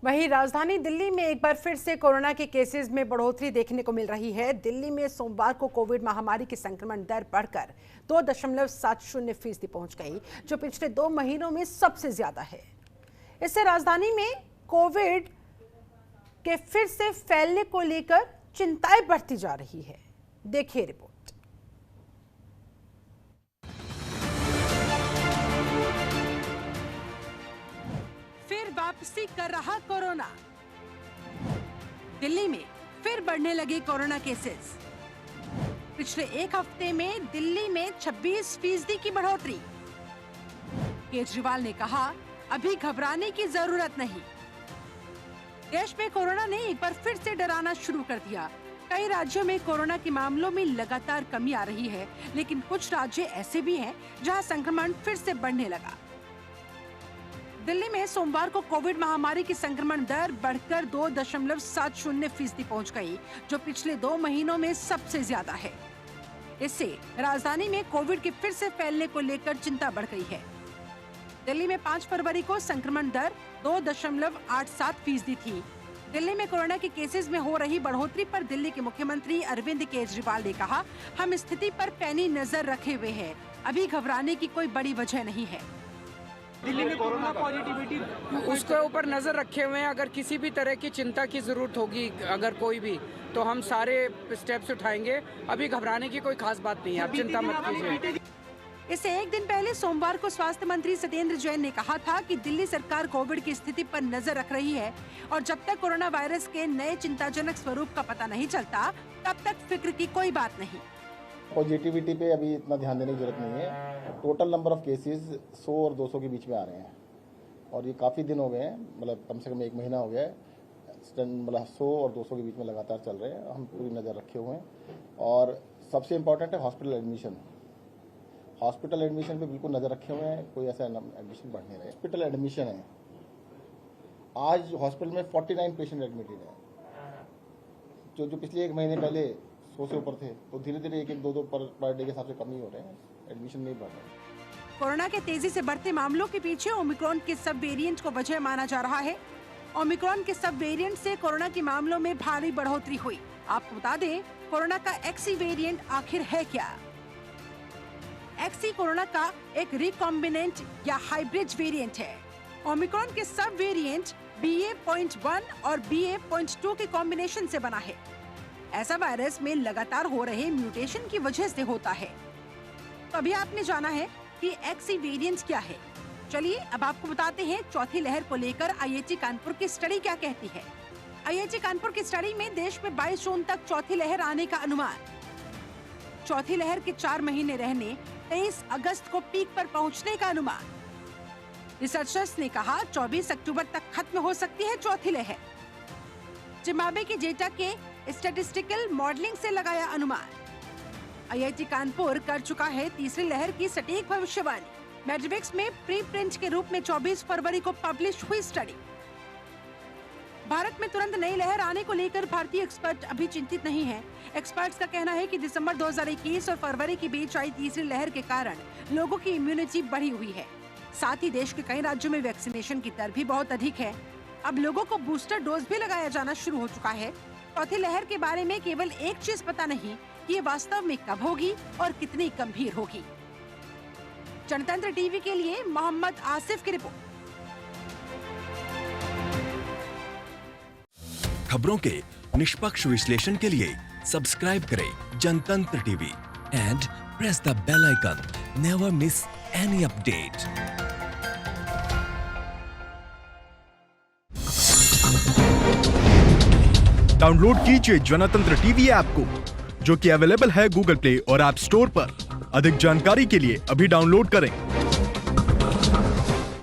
वहीं राजधानी दिल्ली में एक बार फिर से कोरोना के केसेस में बढ़ोतरी देखने को मिल रही है। दिल्ली में सोमवार को कोविड महामारी की संक्रमण दर बढ़कर 2.70% पहुंच गई, जो पिछले 2 महीनों में सबसे ज्यादा है। इससे राजधानी में कोविड के फिर से फैलने को लेकर चिंताएं बढ़ती जा रही है। देखिए रिपोर्ट। वापसी कर रहा कोरोना। दिल्ली में फिर बढ़ने लगे कोरोना केसेस। पिछले एक हफ्ते में दिल्ली में 26% की बढ़ोतरी। केजरीवाल ने कहा, अभी घबराने की जरूरत नहीं। देश में कोरोना ने एक बार फिर से डराना शुरू कर दिया। कई राज्यों में कोरोना के मामलों में लगातार कमी आ रही है, लेकिन कुछ राज्य ऐसे भी हैं जहां संक्रमण फिर से बढ़ने लगा। दिल्ली में सोमवार को कोविड महामारी की संक्रमण दर बढ़कर 2.70% पहुंच गई, जो पिछले 2 महीनों में सबसे ज्यादा है। इससे राजधानी में कोविड के फिर से फैलने को लेकर चिंता बढ़ गई है। दिल्ली में 5 फरवरी को संक्रमण दर 2.87% थी। दिल्ली में कोरोना के केसेस में हो रही बढ़ोतरी पर दिल्ली के मुख्यमंत्री अरविंद केजरीवाल ने कहा, हम स्थिति पर पैनी नजर रखे हुए हैं। अभी घबराने की कोई बड़ी वजह नहीं है। दिल्ली में कोरोना पॉजिटिविटी उसके ऊपर नजर रखे हुए हैं। अगर किसी भी तरह की चिंता की जरूरत होगी, अगर कोई भी, तो हम सारे स्टेप्स उठाएंगे। अभी घबराने की कोई खास बात नहीं है, आप चिंता मत कीजिए। इससे एक दिन पहले सोमवार को स्वास्थ्य मंत्री सत्येंद्र जैन ने कहा था कि दिल्ली सरकार कोविड की स्थिति पर नजर रख रही है और जब तक कोरोना वायरस के नए चिंताजनक स्वरूप का पता नहीं चलता, तब तक फिक्र की कोई बात नहीं। पॉजिटिविटी पे अभी इतना ध्यान देने की जरूरत नहीं है। टोटल नंबर ऑफ केसेस 100 और 200 के बीच में आ रहे हैं और ये काफ़ी दिन हो गए हैं, मतलब कम से कम 1 महीना हो गया है। मतलब 100 और 200 के बीच में लगातार चल रहे हैं। हम पूरी नज़र रखे हुए हैं और सबसे इम्पॉर्टेंट है हॉस्पिटल एडमिशन। हॉस्पिटल एडमिशन पे बिल्कुल नज़र रखे हुए हैं, कोई ऐसा एडमिशन बढ़ नहीं रहा है। हॉस्पिटल एडमिशन है, आज हॉस्पिटल में 49 पेशेंट एडमिटेड है, जो पिछले 1 महीने पहले 100 से ऊपर थे, तो धीरे धीरे 1-2 पर डे के हिसाब से कम ही हो रहे हैं, एडमिशन नहीं बढ़ रहे। कोरोना के तेजी से बढ़ते मामलों के पीछे ओमिक्रॉन के सब वेरिएंट को वजह माना जा रहा है। ओमिक्रॉन के सब वेरिएंट से कोरोना के मामलों में भारी बढ़ोतरी हुई। आपको बता दें, कोरोना का एक्सी वेरिएंट आखिर है क्या? एक्सी कोरोना का एक रिकॉम्बिनेंट या हाइब्रिड वेरिएंट है। ओमिक्रॉन के सब वेरिएंट BA.1 और BA.2 के कॉम्बिनेशन से बना है। ऐसा वायरस में लगातार हो रहे म्यूटेशन की वजह से होता है। तो अभी आपने जाना है कि एक्सी वेरिएंट क्या है। चलिए अब आपको बताते हैं चौथी लहर को लेकर IIT कानपुर की स्टडी क्या कहती है। IIT कानपुर की स्टडी में देश में 22 जून तक चौथी लहर आने का अनुमान। चौथी लहर के 4 महीने रहने 23 अगस्त को पीक पर पहुंचने का अनुमान। रिसर्चर्स ने कहा 24 अक्टूबर तक खत्म हो सकती है चौथी लहर। जिम्बाब्वे के डेटा के स्टैटिस्टिकल मॉडलिंग से लगाया अनुमान। IIT कानपुर कर चुका है तीसरी लहर की सटीक भविष्यवाणी। मैट्रिक्स में प्री प्रिंट के रूप में 24 फरवरी को पब्लिश हुई स्टडी। भारत में तुरंत नई लहर आने को लेकर भारतीय एक्सपर्ट अभी चिंतित नहीं हैं। एक्सपर्ट्स का कहना है कि दिसंबर 2021 और फरवरी के बीच आई तीसरी लहर के कारण लोगों की इम्यूनिटी बढ़ी हुई है। साथ ही देश के कई राज्यों में वैक्सीनेशन की दर भी बहुत अधिक है। अब लोगों को बूस्टर डोज भी लगाया जाना शुरू हो चुका है। चौथी लहर के बारे में केवल एक चीज पता नहीं कि ये वास्तव में कब होगी और कितनी गंभीर होगी। जनतंत्र टीवी के लिए मोहम्मद आसिफ की रिपोर्ट। खबरों के निष्पक्ष विश्लेषण के लिए सब्सक्राइब करें Jantantra TV and press the bell icon. Never miss any update. Download कीजिए जनतंत्र टीवी ऐप को, जो कि अवेलेबल है गूगल प्ले और ऐप स्टोर पर। अधिक जानकारी के लिए अभी डाउनलोड करें।